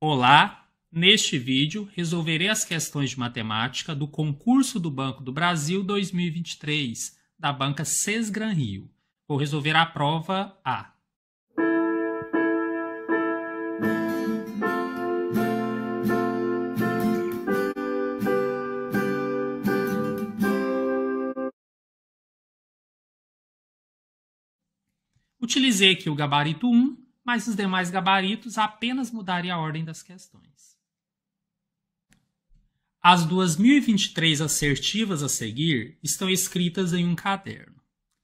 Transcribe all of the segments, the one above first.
Olá! Neste vídeo, resolverei as questões de matemática do concurso do Banco do Brasil 2023, da banca Sesgran Rio. Vou resolver a prova A. Utilizei aqui o gabarito 1, mas os demais gabaritos apenas mudarem a ordem das questões. As 2023 assertivas a seguir estão escritas em um caderno.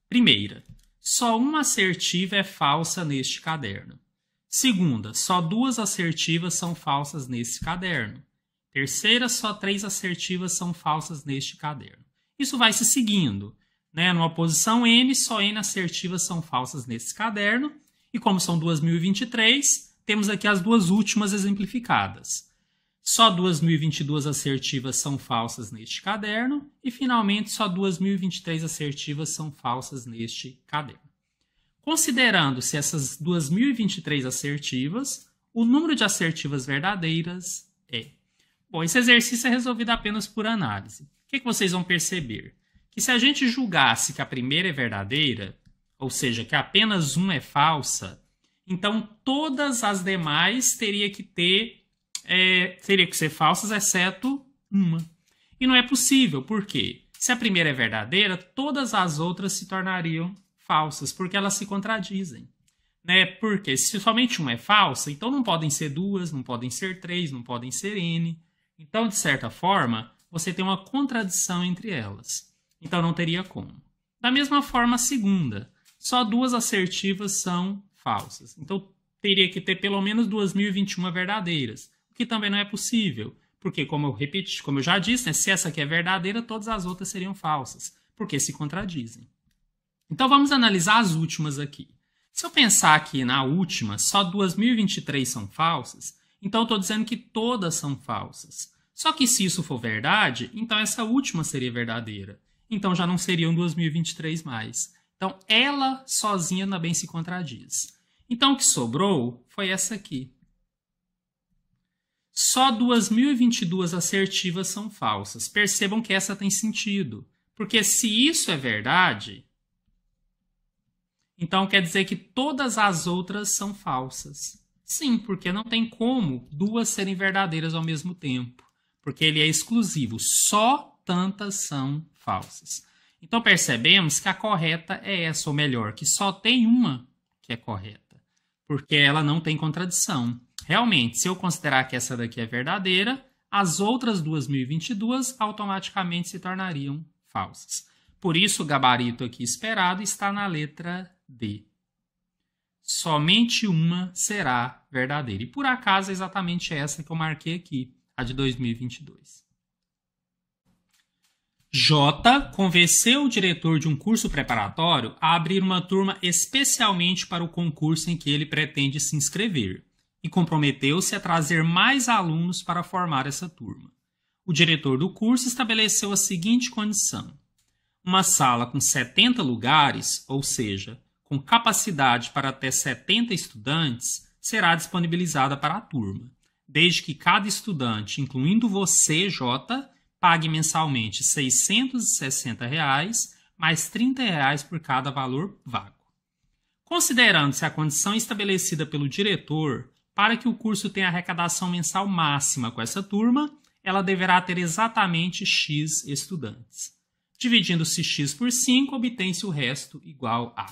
Primeira, só uma assertiva é falsa neste caderno. Segunda, só duas assertivas são falsas neste caderno. Terceira, só 3 assertivas são falsas neste caderno. Isso vai se seguindo, né? Numa posição N, só N assertivas são falsas nesse caderno. E como são 2023, temos aqui as duas últimas exemplificadas. Só 2022 assertivas são falsas neste caderno. E, finalmente, só 2023 assertivas são falsas neste caderno. Considerando-se essas 2023 assertivas, o número de assertivas verdadeiras é... Bom, esse exercício é resolvido apenas por análise. O que vocês vão perceber? Que se a gente julgasse que a primeira é verdadeira, ou seja, que apenas uma é falsa, então todas as demais teriam que ser falsas, exceto uma. E não é possível, por quê? Se a primeira é verdadeira, todas as outras se tornariam falsas, porque elas se contradizem. Né? Porque se somente uma é falsa, então não podem ser duas, não podem ser 3, não podem ser N. Então, de certa forma, você tem uma contradição entre elas. Então, não teria como. Da mesma forma, a segunda. Só duas assertivas são falsas. Então, teria que ter pelo menos 2021 verdadeiras, o que também não é possível, porque, como eu já disse, né, se essa aqui é verdadeira, todas as outras seriam falsas, porque se contradizem. Então, vamos analisar as últimas aqui. Se eu pensar aqui na última, só 2023 são falsas, então eu estou dizendo que todas são falsas. Só que se isso for verdade, então essa última seria verdadeira. Então, já não seriam 2023 mais. Então, ela sozinha também se contradiz. Então, o que sobrou foi essa aqui. Só 2022 assertivas são falsas. Percebam que essa tem sentido. Porque se isso é verdade, então quer dizer que todas as outras são falsas. Sim, porque não tem como duas serem verdadeiras ao mesmo tempo. Porque ele é exclusivo. Só tantas são falsas. Então, percebemos que a correta é essa, ou melhor, que só tem uma que é correta, porque ela não tem contradição. Realmente, se eu considerar que essa daqui é verdadeira, as outras 2022 automaticamente se tornariam falsas. Por isso, o gabarito aqui esperado está na letra D. Somente uma será verdadeira. E, por acaso, é exatamente essa que eu marquei aqui, a de 2022. J convenceu o diretor de um curso preparatório a abrir uma turma especialmente para o concurso em que ele pretende se inscrever e comprometeu-se a trazer mais alunos para formar essa turma. O diretor do curso estabeleceu a seguinte condição: uma sala com 70 lugares, ou seja, com capacidade para até 70 estudantes, será disponibilizada para a turma, desde que cada estudante, incluindo você, J, pague mensalmente R$ 660 mais R$ 30 por cada valor vago. Considerando-se a condição estabelecida pelo diretor para que o curso tenha arrecadação mensal máxima com essa turma, ela deverá ter exatamente X estudantes. Dividindo-se X por 5, obtém-se o resto igual a.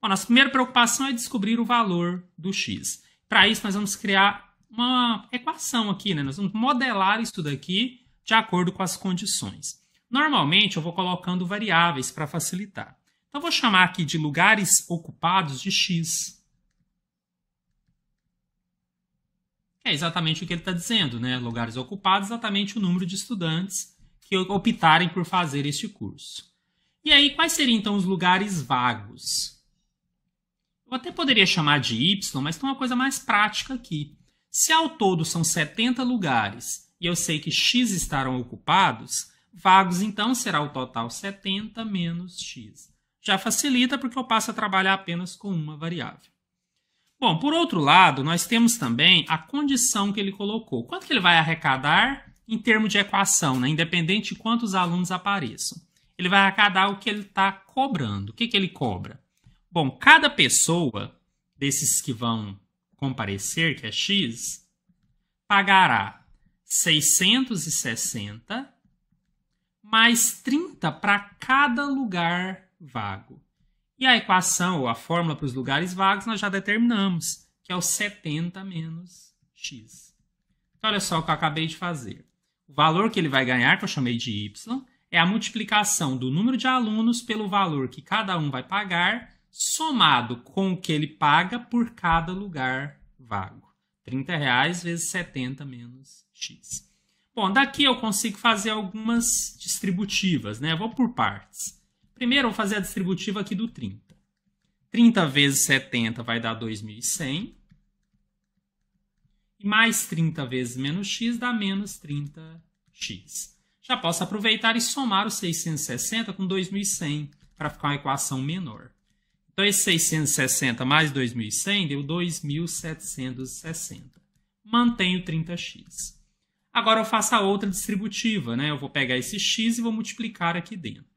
Bom, nossa primeira preocupação é descobrir o valor do X. Para isso, nós vamos criar uma equação aqui, né? Nós vamos modelar isso daqui de acordo com as condições. Normalmente, eu vou colocando variáveis para facilitar. Então, eu vou chamar aqui de lugares ocupados de X. É exatamente o que ele está dizendo, né? Lugares ocupados, exatamente o número de estudantes que optarem por fazer este curso. E aí, quais seriam, então, os lugares vagos? Eu até poderia chamar de Y, mas tem uma coisa mais prática aqui. Se ao todo são 70 lugares e eu sei que X estarão ocupados, vagos, então, será o total 70 menos X. Já facilita porque eu passo a trabalhar apenas com uma variável. Bom, por outro lado, nós temos também a condição que ele colocou. Quanto que ele vai arrecadar em termos de equação, né? Independente de quantos alunos apareçam? Ele vai arrecadar o que ele está cobrando. O que ele cobra? Bom, cada pessoa desses que vão comparecer, que é X, pagará 660 mais 30 para cada lugar vago. E a equação, ou a fórmula para os lugares vagos, nós já determinamos, que é o 70 menos x. Então, olha só o que eu acabei de fazer. O valor que ele vai ganhar, que eu chamei de y, é a multiplicação do número de alunos pelo valor que cada um vai pagar, somado com o que ele paga por cada lugar vago. R$30 vezes 70 menos x. Bom, daqui eu consigo fazer algumas distributivas, né? Eu vou por partes. Primeiro, eu vou fazer a distributiva aqui do 30. 30 vezes 70 vai dar 2.100. E mais 30 vezes menos x dá menos 30x. Já posso aproveitar e somar os 660 com 2.100 para ficar uma equação menor. Então, esse 660 mais 2.100 deu 2.760. Mantenho 30x. Agora eu faço a outra distributiva, né? Eu vou pegar esse x e vou multiplicar aqui dentro.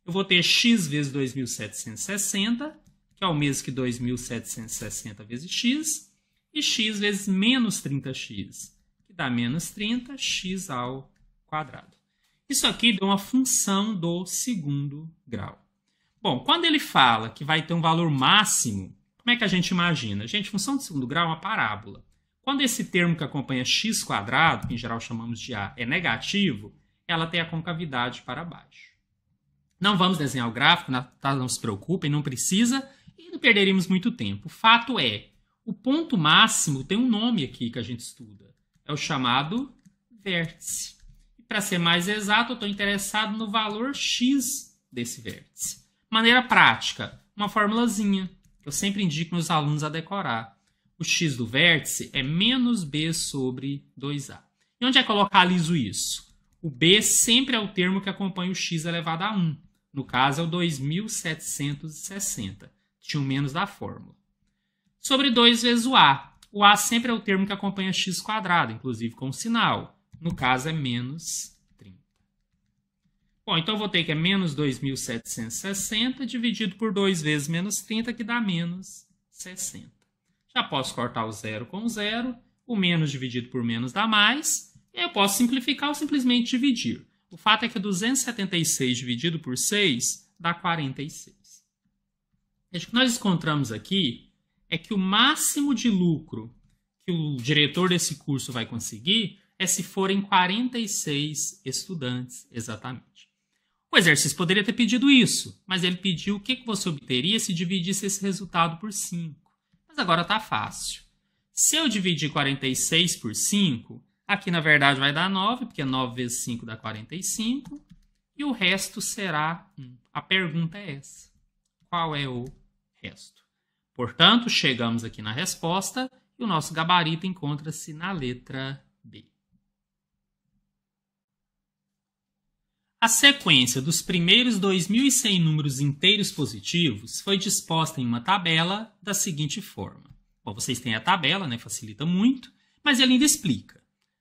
Eu vou ter x vezes 2.760, que é o mesmo que 2.760 vezes x, e x vezes menos 30x, que dá menos 30, x ao quadrado. Isso aqui deu uma função do segundo grau. Bom, quando ele fala que vai ter um valor máximo, como é que a gente imagina? Gente, função de segundo grau é uma parábola. Quando esse termo que acompanha x quadrado, que em geral chamamos de a, é negativo, ela tem a concavidade para baixo. Não vamos desenhar o gráfico, não se preocupem, não precisa, e não perderíamos muito tempo. O fato é, o ponto máximo tem um nome aqui que a gente estuda. É o chamado vértice. E para ser mais exato, eu estou interessado no valor x desse vértice. Maneira prática, uma formulazinha, que eu sempre indico meus alunos a decorar. O x do vértice é menos b sobre 2a. E onde é que eu localizo isso? O b sempre é o termo que acompanha o x elevado a 1. No caso, é o 2.760. Tinha um menos da fórmula. Sobre 2 vezes o a. O a sempre é o termo que acompanha x quadrado, inclusive com sinal. No caso, é menos 30. Bom, então eu vou ter que é menos 2.760 dividido por 2 vezes menos 30, que dá menos 60. Já posso cortar o zero com o zero. O menos dividido por menos dá mais. E aí eu posso simplificar ou simplesmente dividir. O fato é que 276 dividido por 6 dá 46. O que nós encontramos aqui é que o máximo de lucro que o diretor desse curso vai conseguir é se forem 46 estudantes, exatamente. O exercício poderia ter pedido isso, mas ele pediu o que você obteria se dividisse esse resultado por 5. Mas agora está fácil. Se eu dividir 46 por 5, aqui na verdade vai dar 9, porque 9 vezes 5 dá 45, e o resto será 1. A pergunta é essa. Qual é o resto? Portanto, chegamos aqui na resposta e o nosso gabarito encontra-se na letra B. A sequência dos primeiros 2.100 números inteiros positivos foi disposta em uma tabela da seguinte forma. Bom, vocês têm a tabela, né? Facilita muito, mas ele ainda explica.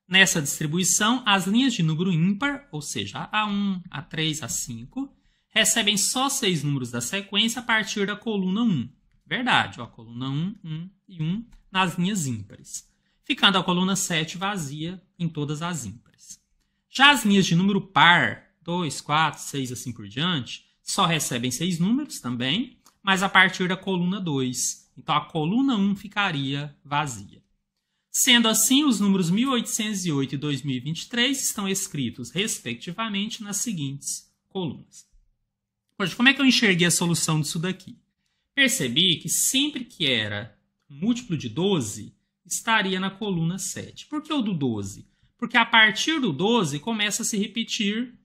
Nessa distribuição, as linhas de número ímpar, ou seja, A1, A3, A5, recebem só 6 números da sequência a partir da coluna 1. Verdade, ó, coluna 1, 1 e 1 nas linhas ímpares, ficando a coluna 7 vazia em todas as ímpares. Já as linhas de número par, 2, 4, 6 assim por diante, só recebem 6 números também, mas a partir da coluna 2. Então a coluna 1 ficaria vazia. Sendo assim, os números 1808 e 2023 estão escritos, respectivamente, nas seguintes colunas. Hoje, como é que eu enxerguei a solução disso daqui? Percebi que sempre que era múltiplo de 12, estaria na coluna 7. Por que o do 12? Porque a partir do 12 começa a se repetir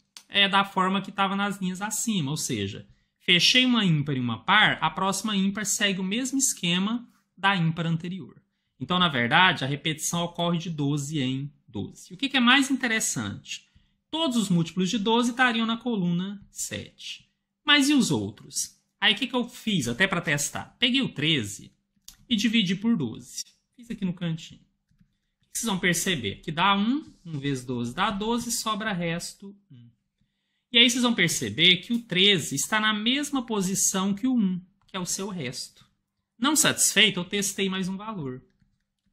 da forma que estava nas linhas acima, ou seja, fechei uma ímpar e uma par, a próxima ímpar segue o mesmo esquema da ímpar anterior. Então, na verdade, a repetição ocorre de 12 em 12. O que é mais interessante? Todos os múltiplos de 12 estariam na coluna 7. Mas e os outros? Aí, o que eu fiz até para testar? Peguei o 13 e dividir por 12. Fiz aqui no cantinho. O que vocês vão perceber? Que dá 1, 1 vezes 12 dá 12, sobra resto 1. E aí vocês vão perceber que o 13 está na mesma posição que o 1, que é o seu resto. Não satisfeito, eu testei mais um valor.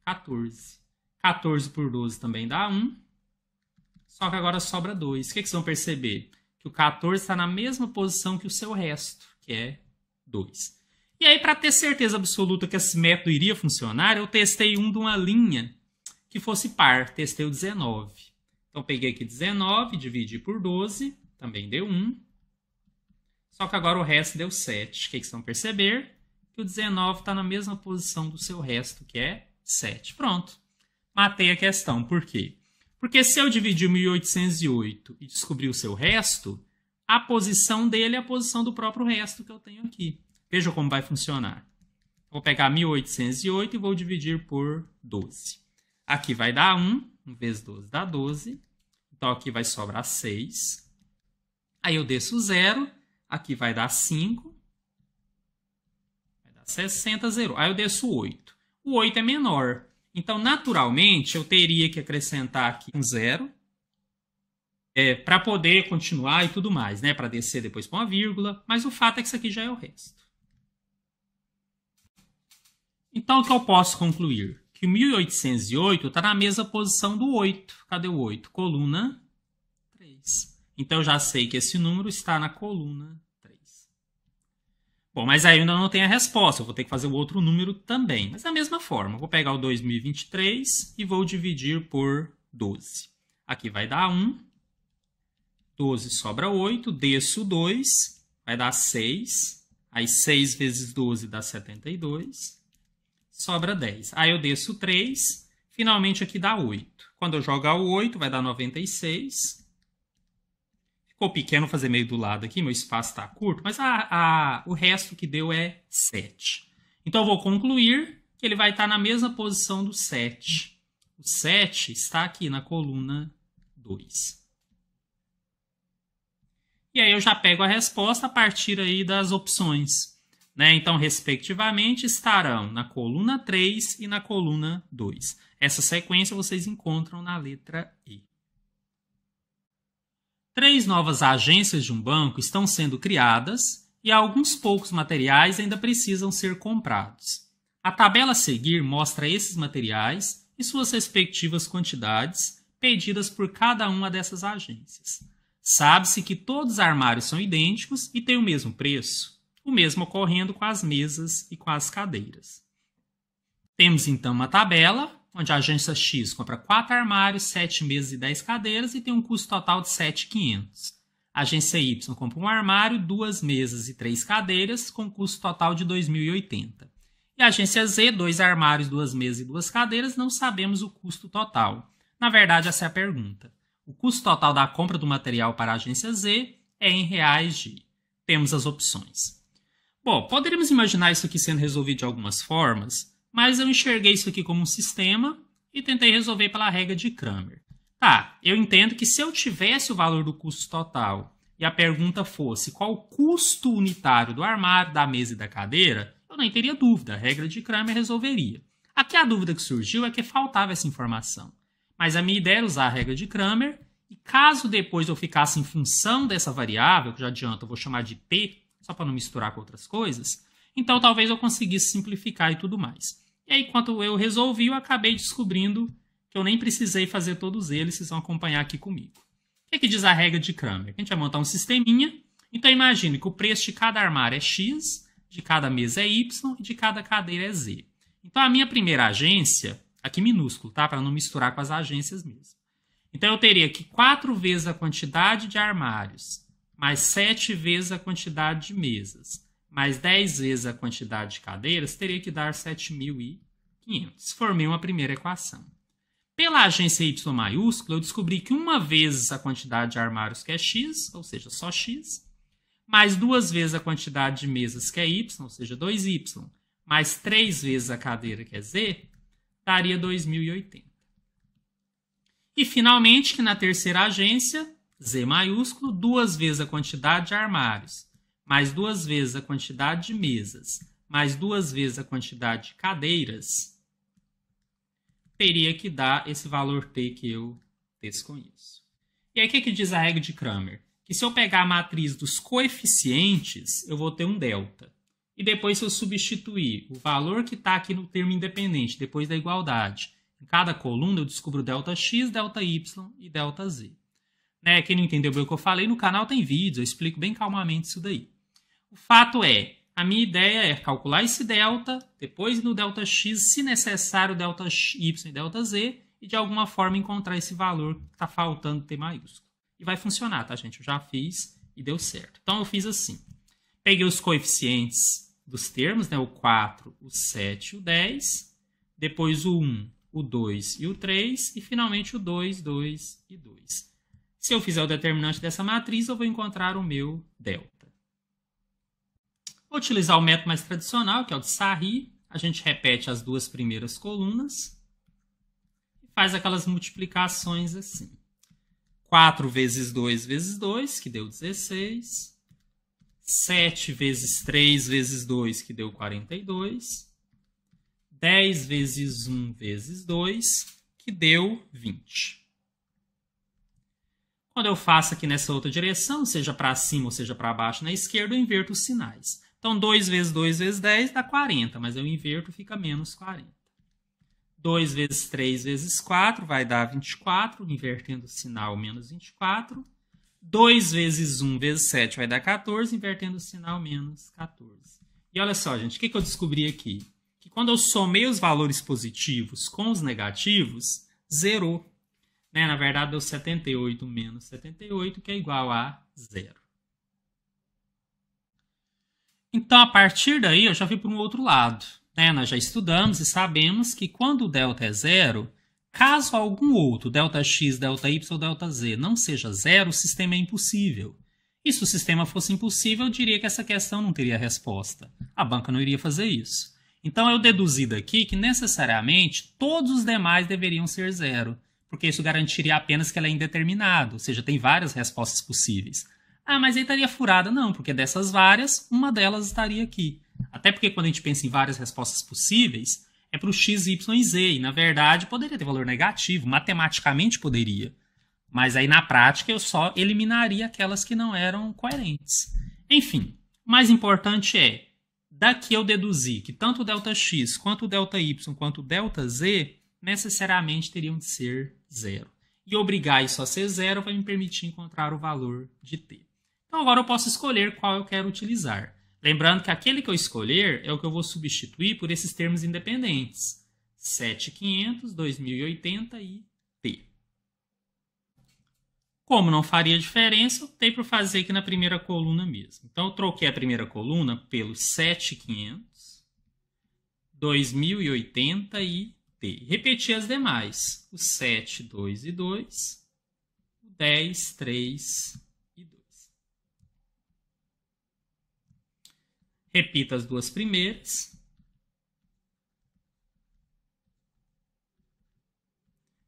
14. 14 por 12 também dá 1. Só que agora sobra 2. O que vocês vão perceber? Que o 14 está na mesma posição que o seu resto, que é 2. E aí, para ter certeza absoluta que esse método iria funcionar, eu testei um de uma linha que fosse par. Testei o 19. Então, peguei aqui 19, dividi por 12, também deu 1. Só que agora o resto deu 7. O que vocês vão perceber? Que o 19 está na mesma posição do seu resto, que é 7. Pronto. Matei a questão. Por quê? Porque se eu dividir 1808 e descobrir o seu resto, a posição dele é a posição do próprio resto que eu tenho aqui. Veja como vai funcionar. Vou pegar 1808 e vou dividir por 12. Aqui vai dar 1. 1 vezes 12 dá 12. Então, aqui vai sobrar 6. Aí eu desço 0. Aqui vai dar 5. Vai dar 60, 0. Aí eu desço 8. O 8 é menor. Então, naturalmente, eu teria que acrescentar aqui um 0 para poder continuar e tudo mais, né? Para descer depois para uma vírgula. Mas o fato é que isso aqui já é o resto. Então, o que eu posso concluir? Que o 1808 está na mesma posição do 8. Cadê o 8? Coluna 3. Então, eu já sei que esse número está na coluna 3. Bom, mas aí eu ainda não tenho a resposta. Eu vou ter que fazer o outro número também. Mas da mesma forma, eu vou pegar o 2023 e vou dividir por 12. Aqui vai dar 1. 12 sobra 8. Desço 2. Vai dar 6. Aí 6 vezes 12 dá 72. Sobra 10. Aí eu desço 3. Finalmente aqui dá 8. Quando eu jogar o 8, vai dar 96. Ficou pequeno fazer meio do lado aqui, meu espaço está curto, mas o resto que deu é 7. Então eu vou concluir que ele vai estar na mesma posição do 7. O 7 está aqui na coluna 2. E aí eu já pego a resposta a partir aí das opções. Né? Então, respectivamente, estarão na coluna 3 e na coluna 2. Essa sequência vocês encontram na letra E. 3 novas agências de um banco estão sendo criadas e alguns poucos materiais ainda precisam ser comprados. A tabela a seguir mostra esses materiais e suas respectivas quantidades pedidas por cada uma dessas agências. Sabe-se que todos os armários são idênticos e têm o mesmo preço. O mesmo ocorrendo com as mesas e com as cadeiras. Temos então uma tabela, onde a agência X compra 4 armários, 7 mesas e 10 cadeiras e tem um custo total de 7.500. A agência Y compra um armário, 2 mesas e 3 cadeiras, com custo total de 2.080. E a agência Z, 2 armários, 2 mesas e 2 cadeiras, não sabemos o custo total. Na verdade, essa é a pergunta. O custo total da compra do material para a agência Z é em reais. Temos as opções. Bom, poderíamos imaginar isso aqui sendo resolvido de algumas formas, mas eu enxerguei isso aqui como um sistema e tentei resolver pela regra de Cramer. Tá, eu entendo que se eu tivesse o valor do custo total e a pergunta fosse qual o custo unitário do armário, da mesa e da cadeira, eu nem teria dúvida, a regra de Cramer resolveria. Aqui a dúvida que surgiu é que faltava essa informação. Mas a minha ideia era usar a regra de Cramer e caso depois eu ficasse em função dessa variável, que já adianto, eu vou chamar de T, só para não misturar com outras coisas, então talvez eu conseguisse simplificar e tudo mais. E aí, enquanto eu resolvi, eu acabei descobrindo que eu nem precisei fazer todos eles, vocês vão acompanhar aqui comigo. O que diz a regra de Cramer? A gente vai montar um sisteminha, então imagine que o preço de cada armário é X, de cada mesa é Y e de cada cadeira é Z. Então a minha primeira agência, aqui minúsculo, tá? Para não misturar com as agências mesmo. Então eu teria que 4 vezes a quantidade de armários, mais 7 vezes a quantidade de mesas, mais 10 vezes a quantidade de cadeiras, teria que dar 7.500. Formei uma primeira equação. Pela agência Y maiúscula, eu descobri que 1 vez a quantidade de armários, que é X, ou seja, só X, mais 2 vezes a quantidade de mesas, que é Y, ou seja, 2Y, mais 3 vezes a cadeira, que é Z, daria 2.080. E, finalmente, que na terceira agência, Z maiúsculo, 2 vezes a quantidade de armários, mais 2 vezes a quantidade de mesas, mais 2 vezes a quantidade de cadeiras, teria que dar esse valor t que eu desconheço. E aí, o que diz a regra de Cramer? Que se eu pegar a matriz dos coeficientes, eu vou ter um delta. E depois, se eu substituir o valor que está aqui no termo independente, depois da igualdade, em cada coluna eu descubro delta x, delta y e delta z. Né? Quem não entendeu bem o que eu falei, no canal tem vídeos, eu explico bem calmamente isso daí. O fato é, a minha ideia é calcular esse delta, depois no delta x, se necessário, delta y e delta z, e de alguma forma encontrar esse valor que está faltando t maiúsculo. E vai funcionar, tá, gente? Eu já fiz e deu certo. Então, eu fiz assim. Peguei os coeficientes dos termos, né? O 4, o 7 e o 10. Depois o 1, o 2 e o 3. E, finalmente, o 2, 2 e 2. Se eu fizer o determinante dessa matriz, eu vou encontrar o meu delta. Vou utilizar o método mais tradicional, que é o de Sarri. A gente repete as 2 primeiras colunas. E faz aquelas multiplicações assim. 4 vezes 2 vezes 2, que deu 16. 7 vezes 3 vezes 2, que deu 42. 10 vezes 1 vezes 2, que deu 20. Quando eu faço aqui nessa outra direção, seja para cima ou seja para baixo na esquerda, eu inverto os sinais. Então, 2 vezes 2 vezes 10 dá 40, mas eu inverto, fica menos 40. 2 vezes 3 vezes 4 vai dar 24, invertendo o sinal, menos 24. 2 vezes 1 vezes 7 vai dar 14, invertendo o sinal, menos 14. E olha só, gente, o que eu descobri aqui? Que quando eu somei os valores positivos com os negativos, zerou. Né? Na verdade, deu 78 menos 78, que é igual a 0. Então, a partir daí, eu já fui para um outro lado. Né? Nós já estudamos e sabemos que quando o delta é 0, caso algum outro, delta x, delta y ou delta z, não seja 0, o sistema é impossível. E se o sistema fosse impossível, eu diria que essa questão não teria resposta. A banca não iria fazer isso. Então, eu deduzi daqui que, necessariamente, todos os demais deveriam ser 0, porque isso garantiria apenas que ela é indeterminada, ou seja, tem várias respostas possíveis. Ah, mas aí estaria furada. Não, porque dessas várias, uma delas estaria aqui. Até porque quando a gente pensa em várias respostas possíveis, é para o x, y e z. E, na verdade, poderia ter valor negativo. Matematicamente poderia. Mas aí, na prática, eu só eliminaria aquelas que não eram coerentes. Enfim, o mais importante é, daqui eu deduzi que tanto o delta-x, quanto o delta-y, quanto o delta-z, necessariamente teriam de ser 0. E obrigar isso a ser 0 vai me permitir encontrar o valor de t. Então, agora eu posso escolher qual eu quero utilizar. Lembrando que aquele que eu escolher é o que eu vou substituir por esses termos independentes. 7.500, 2.080 e t. Como não faria diferença, eu optei por fazer aqui na primeira coluna mesmo. Então, eu troquei a primeira coluna pelo 7.500, 2.080 e t. Repeti as demais. O 7, 2 e 2. O 10, 3 e 2. Repita as 2 primeiras.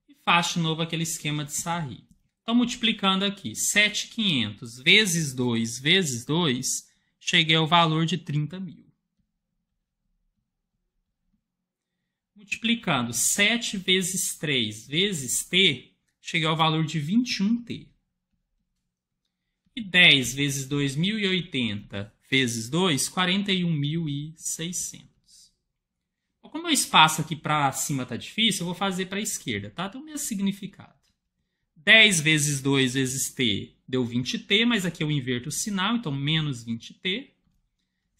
E faço de novo aquele esquema de Sarri. Então, multiplicando aqui, 7.500 vezes 2 vezes 2, cheguei ao valor de 30.000. Multiplicando 7 vezes 3 vezes t, cheguei ao valor de 21t. E 10 vezes 2.080 vezes 2, 41.600. Como o espaço aqui para cima está difícil, eu vou fazer para a esquerda, tá? Tem o mesmo significado. 10 vezes 2 vezes t deu 20t, mas aqui eu inverto o sinal, então menos 20t.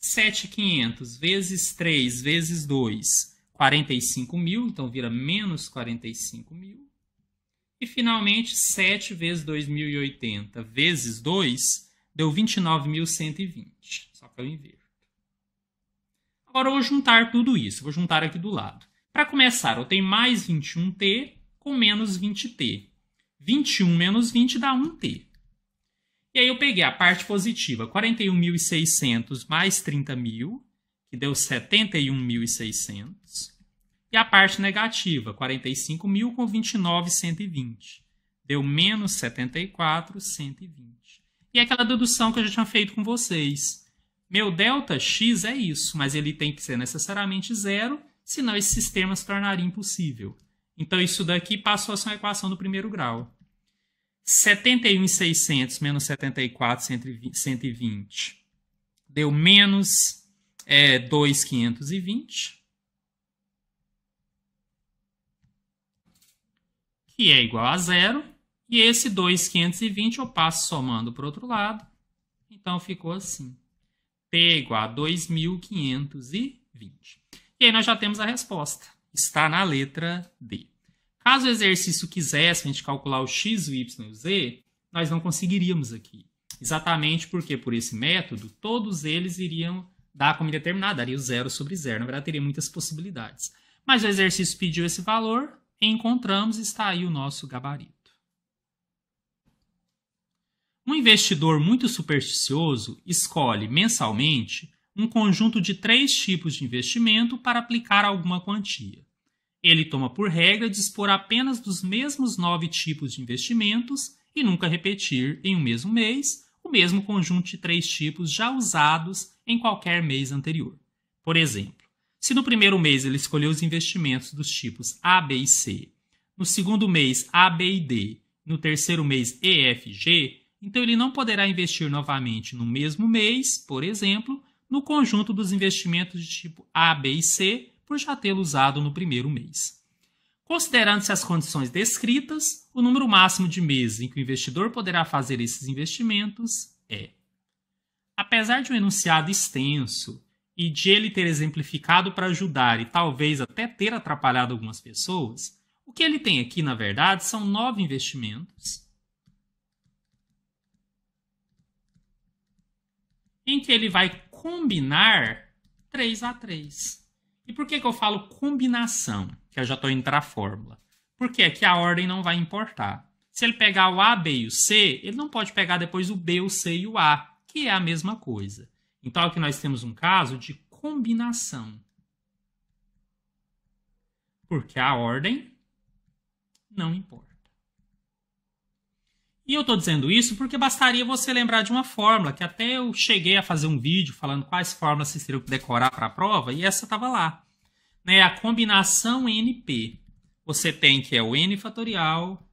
7.500 vezes 3 vezes 2, 45.000, então vira menos 45.000. E, finalmente, 7 vezes 2.080 vezes 2 deu 29.120. Só que eu inverto. Agora eu vou juntar tudo isso. Vou juntar aqui do lado. Para começar, eu tenho mais 21t com menos 20t. 21 menos 20 dá 1t. E aí eu peguei a parte positiva, 41.600 mais 30.000, que deu 71.600. E a parte negativa, 45.000 com 29.120. Deu menos 74.120. E aquela dedução que eu já tinha feito com vocês. Meu ΔX é isso, mas ele tem que ser necessariamente zero, senão esse sistema se tornaria impossível. Então, isso daqui passou a ser uma equação do primeiro grau. 71.600 menos 74.120 deu menos 2.520, que é igual a zero. E esse 2.520 eu passo somando para o outro lado. Então, ficou assim. P é igual a 2.520. E aí nós já temos a resposta. Está na letra D. Caso o exercício quisesse a gente calcular o x, o y e o z, nós não conseguiríamos aqui. Exatamente porque, por esse método, todos eles iriam dar como indeterminado, daria o 0 sobre 0. Na verdade, teria muitas possibilidades. Mas o exercício pediu esse valor, encontramos e está aí o nosso gabarito. Um investidor muito supersticioso escolhe mensalmente um conjunto de 3 tipos de investimento para aplicar alguma quantia. Ele toma por regra dispor apenas dos mesmos 9 tipos de investimentos e nunca repetir em um mesmo mês o mesmo conjunto de 3 tipos já usados em qualquer mês anterior. Por exemplo, se no primeiro mês ele escolheu os investimentos dos tipos A, B e C, no segundo mês A, B e D, no terceiro mês E, F e G, então ele não poderá investir novamente no mesmo mês, por exemplo, no conjunto dos investimentos de tipo A, B e C, por já tê-lo usado no primeiro mês. Considerando-se as condições descritas, o número máximo de meses em que o investidor poderá fazer esses investimentos é. Apesar de um enunciado extenso e de ele ter exemplificado para ajudar e talvez até ter atrapalhado algumas pessoas, o que ele tem aqui, na verdade, são 9 investimentos em que ele vai combinar 3 a 3. E por que eu falo combinação? Que eu já estou indo para a fórmula. Porque aqui a ordem não vai importar. Se ele pegar o A, B e o C, ele não pode pegar depois o B, o C e o A, que é a mesma coisa. Então aqui nós temos um caso de combinação. Porque a ordem não importa. E eu estou dizendo isso porque bastaria você lembrar de uma fórmula, que até eu cheguei a fazer um vídeo falando quais fórmulas vocês teriam que decorar para a prova, e essa estava lá. Né? A combinação NP. Você tem que é o N fatorial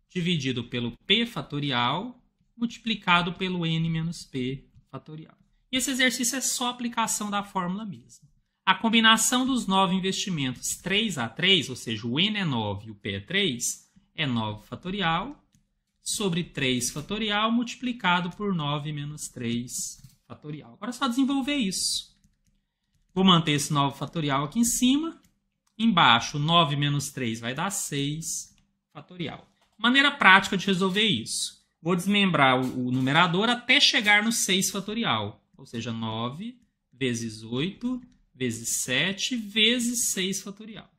dividido pelo P fatorial multiplicado pelo N menos P fatorial. E esse exercício é só aplicação da fórmula mesmo. A combinação dos 9 investimentos 3 a 3, ou seja, o N é 9 e o P é 3, é 9 fatorial sobre 3 fatorial multiplicado por 9 menos 3 fatorial. Agora é só desenvolver isso. Vou manter esse 9 fatorial aqui em cima. Embaixo, 9 menos 3 vai dar 6 fatorial. Maneira prática de resolver isso. Vou desmembrar o numerador até chegar no 6 fatorial. Ou seja, 9 vezes 8 vezes 7 vezes 6 fatorial.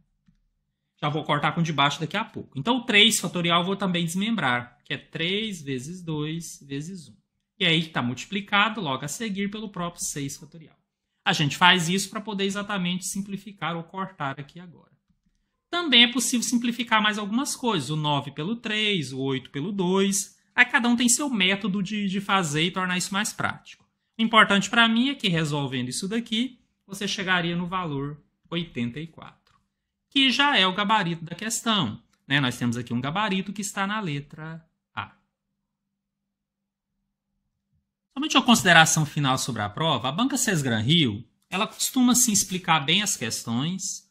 Já vou cortar com de baixo daqui a pouco. Então, o 3 fatorial eu vou também desmembrar, que é 3 vezes 2 vezes 1. E aí está multiplicado logo a seguir pelo próprio 6 fatorial. A gente faz isso para poder exatamente simplificar ou cortar aqui agora. Também é possível simplificar mais algumas coisas. O 9 pelo 3, o 8 pelo 2. Aí cada um tem seu método de fazer e tornar isso mais prático. O importante para mim é que resolvendo isso daqui, você chegaria no valor 84. Que já é o gabarito da questão. Né? Nós temos aqui um gabarito que está na letra A. Somente uma consideração final sobre a prova. A Banca Sesgran-Rio, ela costuma sim, explicar bem as questões.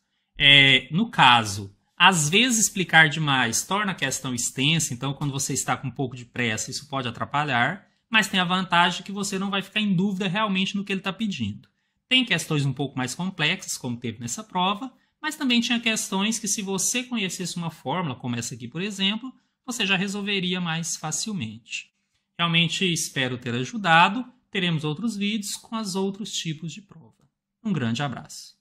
No caso, às vezes explicar demais torna a questão extensa, então quando você está com um pouco de pressa, isso pode atrapalhar, mas tem a vantagem que você não vai ficar em dúvida realmente no que ele está pedindo. Tem questões um pouco mais complexas, como teve nessa prova, mas também tinha questões que, se você conhecesse uma fórmula, como essa aqui, por exemplo, você já resolveria mais facilmente. Realmente espero ter ajudado. Teremos outros vídeos com os outros tipos de prova. Um grande abraço.